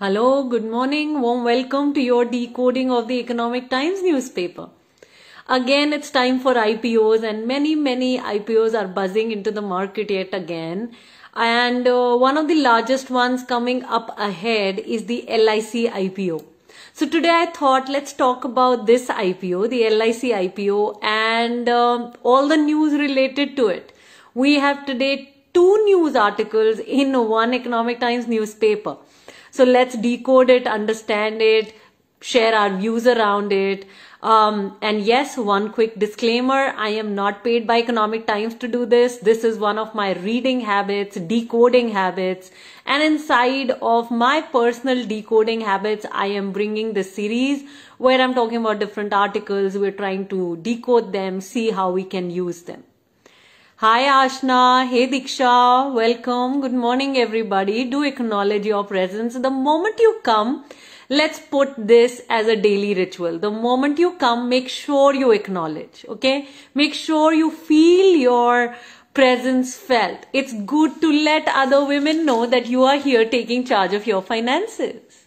Hello, good morning, warm welcome to your decoding of the Economic Times newspaper. Again, it's time for IPOs and many IPOs are buzzing into the market yet again. And one of the largest ones coming up ahead is the LIC IPO. So today I thought let's talk about this IPO, the LIC IPO, and all the news related to it. We have today two news articles in one Economic Times newspaper. So let's decode it, understand it, share our views around it. And yes, one quick disclaimer, I am not paid by Economic Times to do this. This is one of my reading habits, decoding habits. And inside of my personal decoding habits, I am bringing this series where I'm talking about different articles. We're trying to decode them, see how we can use them. Hi Ashna, hey Diksha, welcome, good morning everybody. Do acknowledge your presence. The moment you come, let's put this as a daily ritual. The moment you come, make sure you acknowledge, okay? Make sure you feel your presence felt. It's good to let other women know that you are here taking charge of your finances.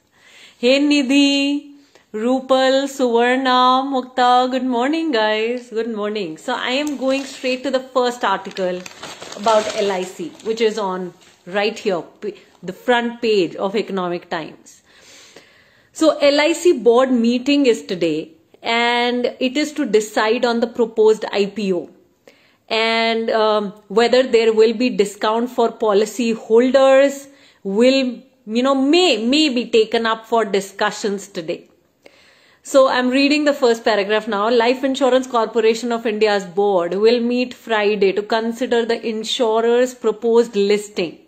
Hey Nidhi. Rupal, Suvarna, Mukta, good morning guys, good morning. So I am going straight to the first article about LIC, which is on right here, the front page of Economic Times. So LIC board meeting is today and it is to decide on the proposed IPO and whether there will be discount for policy holders may be taken up for discussions today. So I'm reading the first paragraph now. Life Insurance Corporation of India's board will meet Friday to consider the insurer's proposed listing,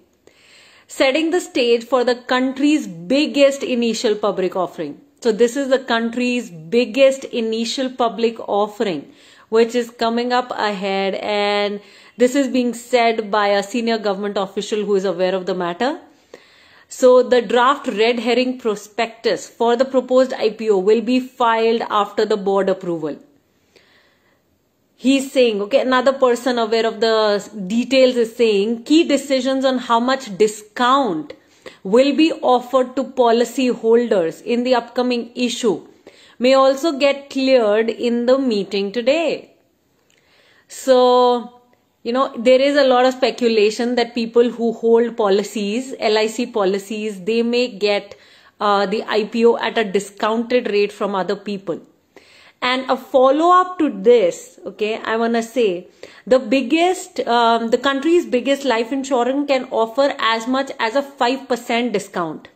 setting the stage for the country's biggest initial public offering. So this is the country's biggest initial public offering, which is coming up ahead, and this is being said by a senior government official who is aware of the matter. So the draft red herring prospectus for the proposed IPO will be filed after the board approval. He's saying, okay, another person aware of the details is saying key decisions on how much discount will be offered to policy holders in the upcoming issue may also get cleared in the meeting today. So, there is a lot of speculation that people who hold policies, LIC policies, they may get the IPO at a discounted rate from other people. And a follow-up to this, okay, I want to say, the country's biggest life insurance can offer as much as a 5% discount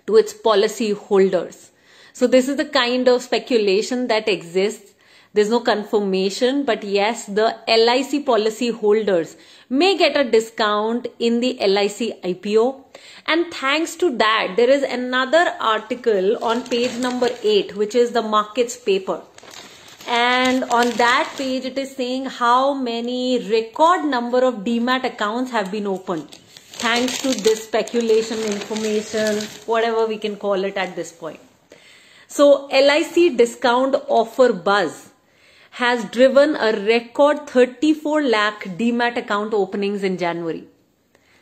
to its policy holders. So this is the kind of speculation that exists. There's no confirmation, but yes, the LIC policy holders may get a discount in the LIC IPO. And thanks to that, there is another article on page number 8, which is the markets paper. And on that page, it is saying how many record number of demat accounts have been opened. Thanks to this speculation, information, whatever we can call it at this point. So LIC discount offer buzz has driven a record 34 lakh demat account openings in January.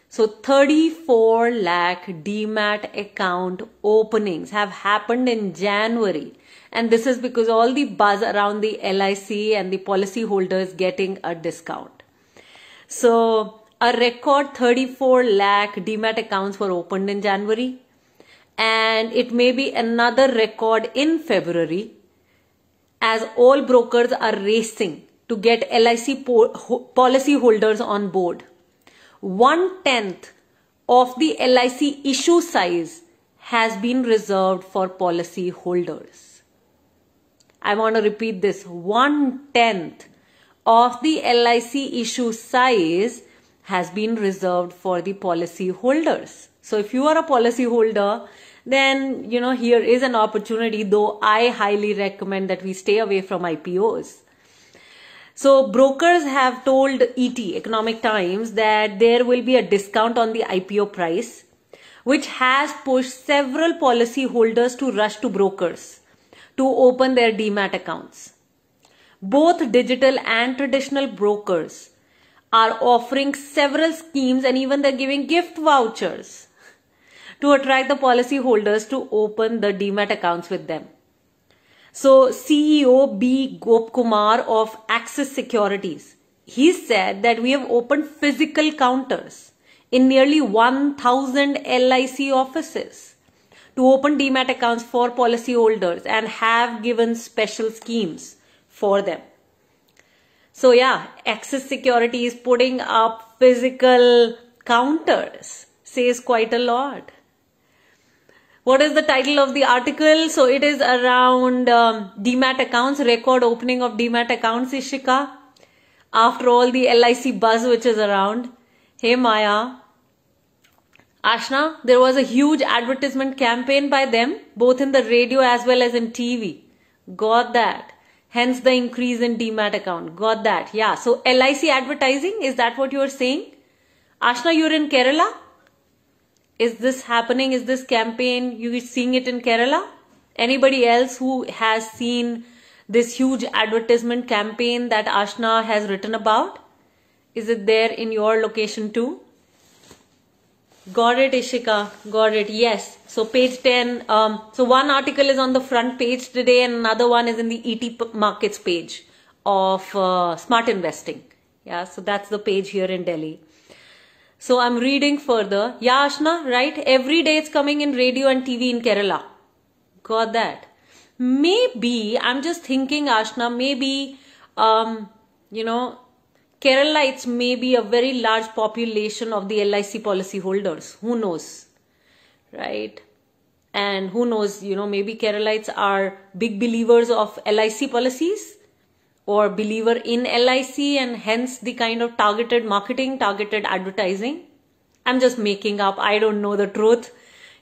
So 34 lakh demat account openings have happened in January. And this is because all the buzz around the LIC and the policy holders getting a discount. So a record 34 lakh demat accounts were opened in January. And it may be another record in February, as all brokers are racing to get LIC policy holders on board. 1/10 of the LIC issue size has been reserved for policy holders. I want to repeat this. 1/10 of the LIC issue size has been reserved for the policy holders. So if you are a policy holder, then, here is an opportunity, though I highly recommend that we stay away from IPOs. So brokers have told ET, Economic Times, that there will be a discount on the IPO price, which has pushed several policy holders to rush to brokers to open their demat accounts. Both digital and traditional brokers are offering several schemes, and even they're giving gift vouchers to attract the policyholders to open the demat accounts with them. So CEO B. Gopkumar of Axis Securities, he said that we have opened physical counters in nearly 1,000 LIC offices to open demat accounts for policyholders and have given special schemes for them. So yeah, Axis Securities putting up physical counters says quite a lot. What is the title of the article? So it is around demat accounts, record opening of demat accounts, Ishika. After all the LIC buzz which is around. Hey Maya. Ashna, there was a huge advertisement campaign by them, both in the radio as well as in TV. Got that. Hence the increase in demat account. Got that. Yeah. So LIC advertising, is that what you are saying? Ashna, you're in Kerala? Is this happening? Is this campaign, you seeing it in Kerala? Anybody else who has seen this huge advertisement campaign that Ashna has written about? Is it there in your location too? Got it, Ishika. Got it. Yes. So page 10. So one article is on the front page today and another one is in the ET markets page of smart investing. Yeah. So that's the page here in Delhi. So I'm reading further. Yeah, Ashna, right? Every day it's coming in radio and TV in Kerala. Got that. Maybe, I'm just thinking, Ashna, maybe, Keralites may be a very large population of the LIC policy holders. Who knows? Right? And who knows, maybe Keralites are big believers of LIC policies or believer in LIC and hence the kind of targeted marketing, targeted advertising. I'm just making up. I don't know the truth.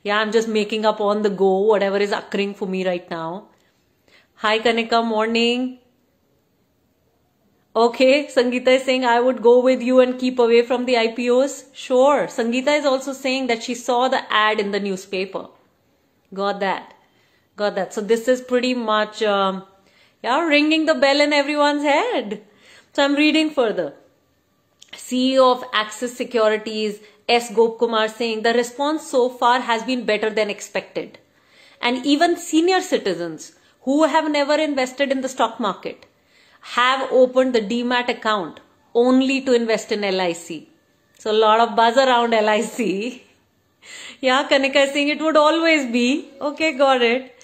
Yeah, I'm just making up on the go, whatever is occurring for me right now. Hi Kanika, morning. Okay, Sangeeta is saying I would go with you and keep away from the IPOs. Sure. Sangeeta is also saying that she saw the ad in the newspaper. Got that. Got that. So this is pretty much, ringing the bell in everyone's head. So I'm reading further. CEO of Axis Securities, S. Gopkumar, saying the response so far has been better than expected. And even senior citizens who have never invested in the stock market have opened the demat account only to invest in LIC. So a lot of buzz around LIC. Yeah, Kanika is saying it would always be. Okay, got it.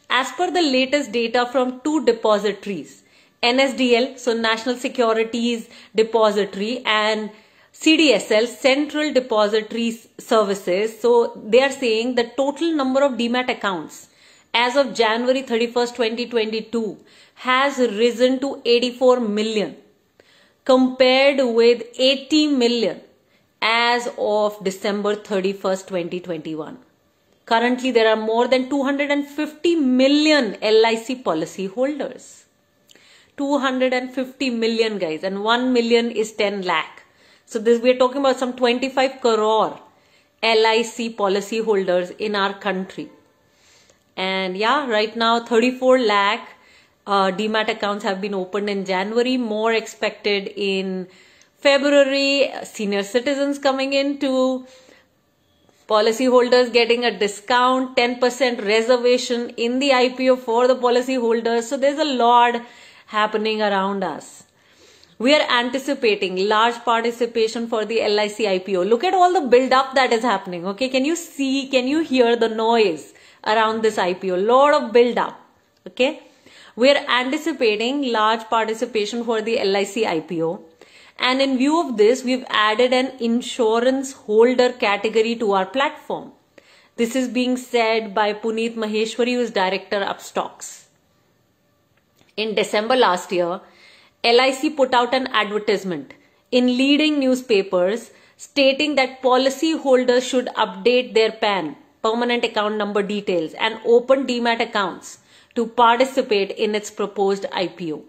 As per the latest data from two depositories, NSDL, so National Securities Depository, and CDSL, Central Depository Services. So they are saying the total number of demat accounts as of January 31st, 2022 has risen to 84 million compared with 80 million as of December 31st, 2021. Currently, there are more than 250 million LIC policy holders. 250 million, guys, and 1 million is 10 lakh. So this, we are talking about some 25 crore LIC policy holders in our country. And yeah, right now 34 lakh demat accounts have been opened in January, more expected in February, senior citizens coming into, policyholders getting a discount, 10% reservation in the IPO for the policyholders. So there's a lot happening around us. We are anticipating large participation for the LIC IPO. Look at all the build-up that is happening. Okay, can you see, can you hear the noise around this IPO? Lot of build-up. Okay, we are anticipating large participation for the LIC IPO. And in view of this, we've added an insurance holder category to our platform. This is being said by Puneet Maheshwari, who is Director Upstocks. In December last year, LIC put out an advertisement in leading newspapers stating that policy holders should update their PAN, permanent account number details, and open demat accounts to participate in its proposed IPO.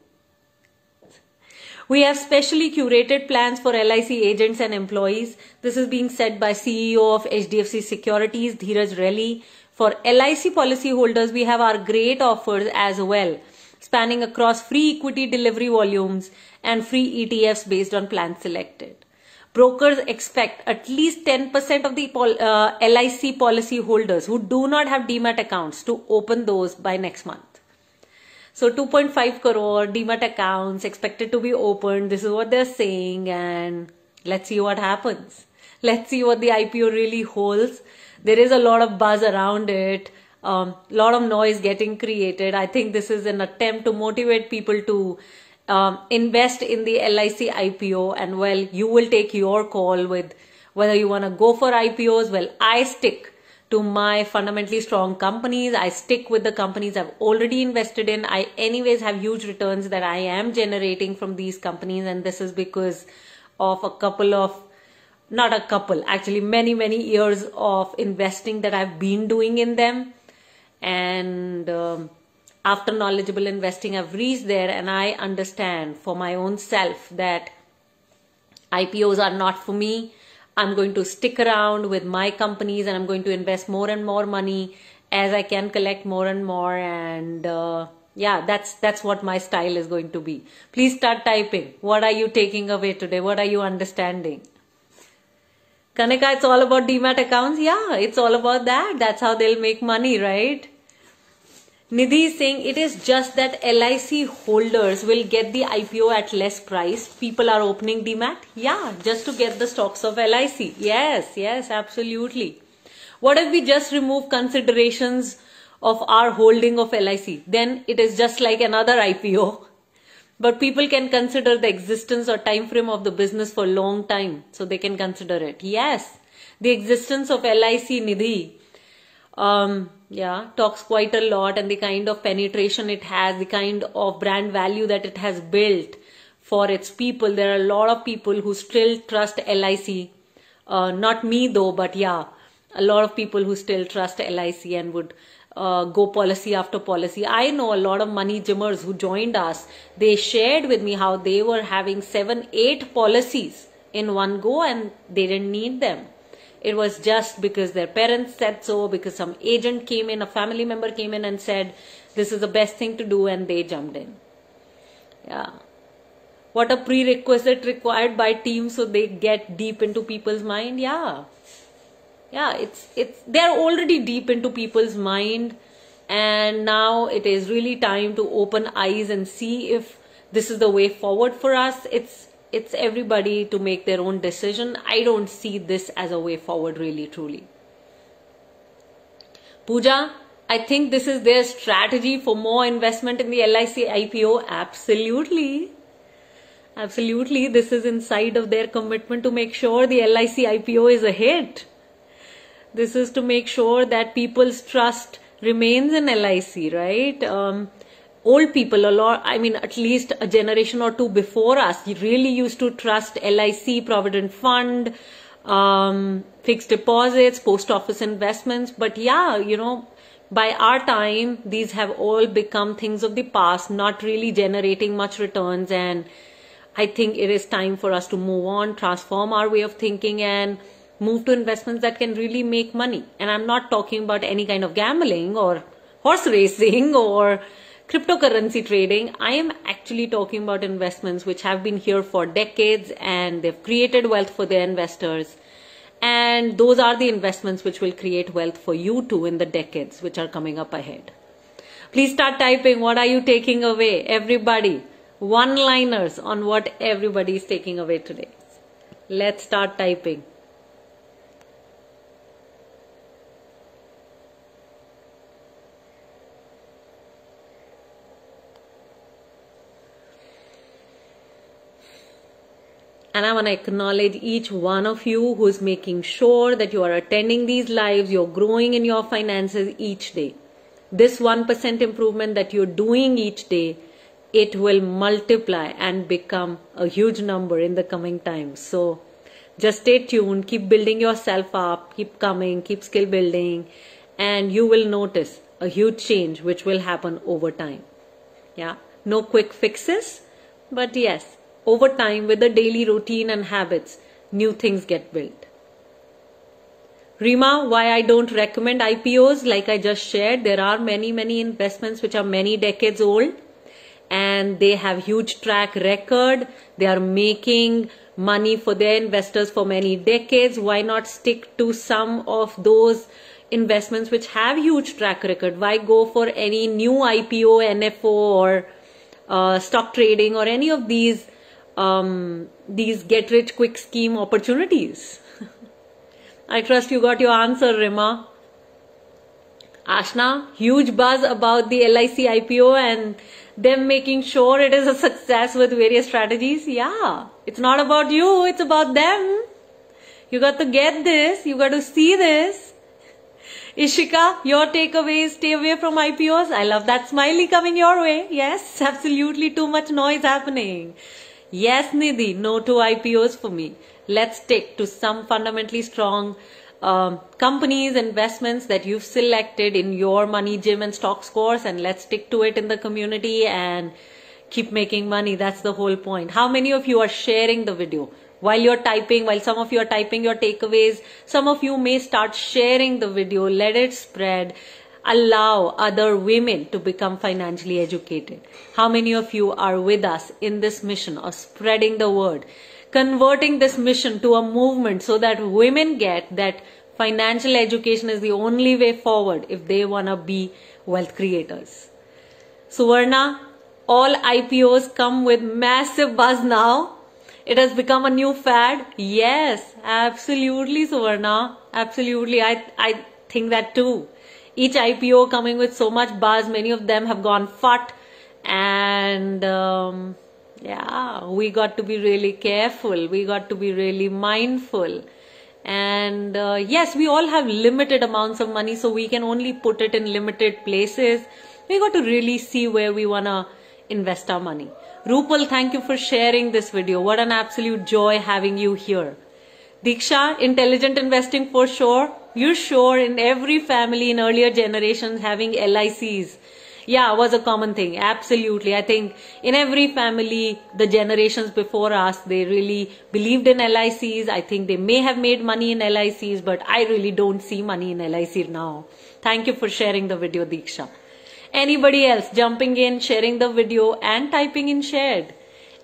We have specially curated plans for LIC agents and employees. This is being said by CEO of HDFC Securities, Dheeraj Relly. For LIC policyholders, we have our great offers as well, spanning across free equity delivery volumes and free ETFs based on plans selected. Brokers expect at least 10% of the LIC policy holders who do not have demat accounts to open those by next month. So 2.5 crore demat accounts expected to be opened. This is what they're saying, and let's see what happens. Let's see what the IPO really holds. There is a lot of buzz around it, lot of noise getting created. I think this is an attempt to motivate people to invest in the LIC IPO, and well, you will take your call with whether you want to go for IPOs. Well, I stick to my fundamentally strong companies. I stick with the companies I've already invested in. I anyways have huge returns that I am generating from these companies, and this is because of many years of investing that I've been doing in them. And after knowledgeable investing, I've reached there, and I understand for my own self that IPOs are not for me. I'm going to stick around with my companies, and I'm going to invest more and more money as I can collect more and more. And yeah, that's what my style is going to be. Please start typing. What are you taking away today? What are you understanding? Kanika, it's all about demat accounts. Yeah, it's all about that. That's how they'll make money, right? Nidhi is saying it is just that LIC holders will get the IPO at less price. People are opening demat. Yeah, just to get the stocks of LIC. Yes, absolutely. What if we just remove considerations of our holding of LIC? Then it is just like another IPO. But people can consider the existence or time frame of the business for a long time. So they can consider it. Yes, the existence of LIC, Nidhi, talks quite a lot, and the kind of penetration it has, the kind of brand value that it has built for its people. There are a lot of people who still trust LIC. Not me though, but yeah, a lot of people who still trust LIC and would go policy after policy. I know a lot of money gymmers who joined us. They shared with me how they were having 7-8 policies in one go, and they didn't need them. It was just because their parents said so, because some agent came in, a family member came in and said, this is the best thing to do, and they jumped in. Yeah. What a prerequisite required by teams so they get deep into people's mind. Yeah, they're already deep into people's mind, and now it is really time to open eyes and see if this is the way forward for us. It's everybody to make their own decision. I don't see this as a way forward, really, truly. Pooja, I think this is their strategy for more investment in the LIC IPO. Absolutely. This is inside of their commitment to make sure the LIC IPO is a hit. This is to make sure that people's trust remains in LIC, right? Old people, at least a generation or two before us, really used to trust LIC, Provident Fund, fixed deposits, post office investments. But yeah, by our time, these have all become things of the past, not really generating much returns. And I think it is time for us to move on, transform our way of thinking, and move to investments that can really make money. And I'm not talking about any kind of gambling or horse racing or cryptocurrency trading. I am actually talking about investments which have been here for decades, and they've created wealth for their investors. And those are the investments which will create wealth for you too in the decades which are coming up ahead. Please start typing. What are you taking away? Everybody, one-liners on what everybody is taking away today. Let's start typing. And I want to acknowledge each one of you who is making sure that you are attending these lives, you're growing in your finances each day. This 1% improvement that you're doing each day, it will multiply and become a huge number in the coming times. So just stay tuned, keep building yourself up, keep coming, keep skill building, and you will notice a huge change which will happen over time. Yeah, no quick fixes, but yes, over time, with the daily routine and habits, new things get built. Rima, why I don't recommend IPOs? Like I just shared, there are many investments which are many decades old, and they have huge track record. They are making money for their investors for many decades. Why not stick to some of those investments which have huge track record? Why go for any new IPO, NFO, or stock trading, or any of these get-rich-quick scheme opportunities? I trust you got your answer, Rima. Ashna, huge buzz about the LIC IPO and them making sure it is a success with various strategies. Yeah, it's not about you, it's about them. You got to get this, you got to see this. Ishika, your takeaways, stay away from IPOs. I love that smiley coming your way. Yes, absolutely, too much noise happening. Yes, Nidhi, no to IPOs for me. Let's stick to some fundamentally strong companies, investments that you've selected in your money gym and stocks course, and let's stick to it in the community and keep making money. That's the whole point. How many of you are sharing the video? While you're typing, while some of you are typing your takeaways, some of you may start sharing the video. Let it spread. Allow other women to become financially educated. How many of you are with us in this mission of spreading the word, converting this mission to a movement so that women get that financial education is the only way forward if they want to be wealth creators? Suvarna, all IPOs come with massive buzz now. It has become a new fad. Yes, absolutely, Suvarna. Absolutely. I think that too. Each IPO coming with so much buzz. Many of them have gone fut. And yeah, we got to be really careful. We got to be really mindful. And yes, we all have limited amounts of money, so we can only put it in limited places. We got to really see where we want to invest our money. Rupal, thank you for sharing this video. What an absolute joy having you here. Diksha, intelligent investing for sure. You're sure in every family in earlier generations having LICs. Yeah, was a common thing. Absolutely. I think in every family, the generations before us, they really believed in LICs. I think they may have made money in LICs, but I really don't see money in LIC now. Thank you for sharing the video, Diksha. Anybody else jumping in, sharing the video and typing in shared?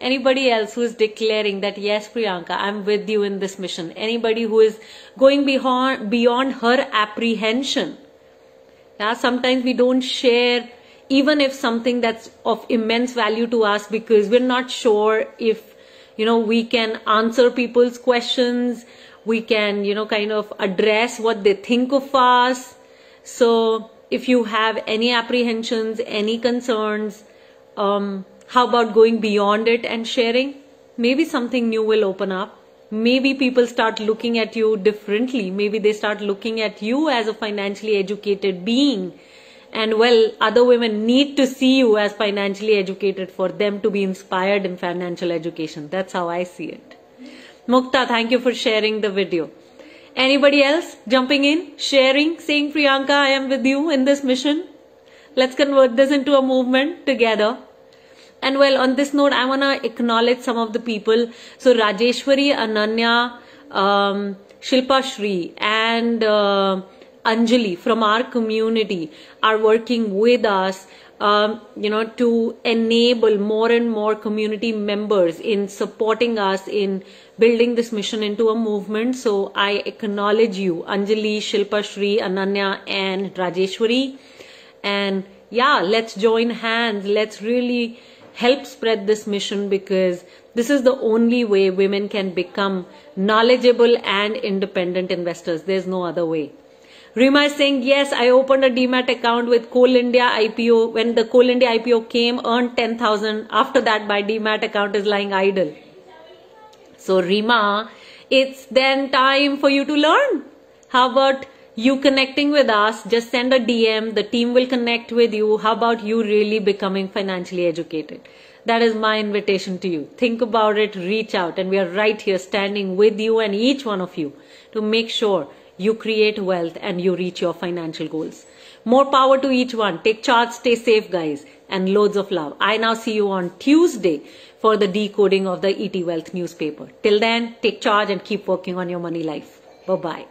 Anybody else who is declaring that, yes, Priyanka, I'm with you in this mission? Anybody who is going beyond her apprehension? Yeah, sometimes we don't share even if something that's of immense value to us because we're not sure if, we can answer people's questions. We can, kind of address what they think of us. So if you have any apprehensions, any concerns, how about going beyond it and sharing? Maybe something new will open up. Maybe people start looking at you differently. Maybe they start looking at you as a financially educated being. And well, other women need to see you as financially educated for them to be inspired in financial education. That's how I see it. Mukta, thank you for sharing the video. Anybody else jumping in, sharing, saying, Priyanka, I am with you in this mission. Let's convert this into a movement together. And well, on this note, I want to acknowledge some of the people. So Rajeshwari, Ananya, Shilpa Shri and Anjali from our community are working with us, to enable more and more community members in supporting us in building this mission into a movement. So I acknowledge you, Anjali, Shilpa Shri, Ananya and Rajeshwari. And yeah, let's join hands. Let's really help spread this mission because this is the only way women can become knowledgeable and independent investors. There's no other way. Rima is saying, yes, I opened a demat account with Coal India IPO. When the Coal India IPO came, earned 10,000. After that, my demat account is lying idle. So Rima, it's then time for you to learn. How about you connecting with us? Just send a DM. The team will connect with you. How about you really becoming financially educated? That is my invitation to you. Think about it, reach out. And we are right here standing with you and each one of you to make sure you create wealth and you reach your financial goals. More power to each one. Take charge, stay safe, guys, and loads of love. I now see you on Tuesday for the decoding of the ET Wealth newspaper. Till then, take charge and keep working on your money life. Bye-bye.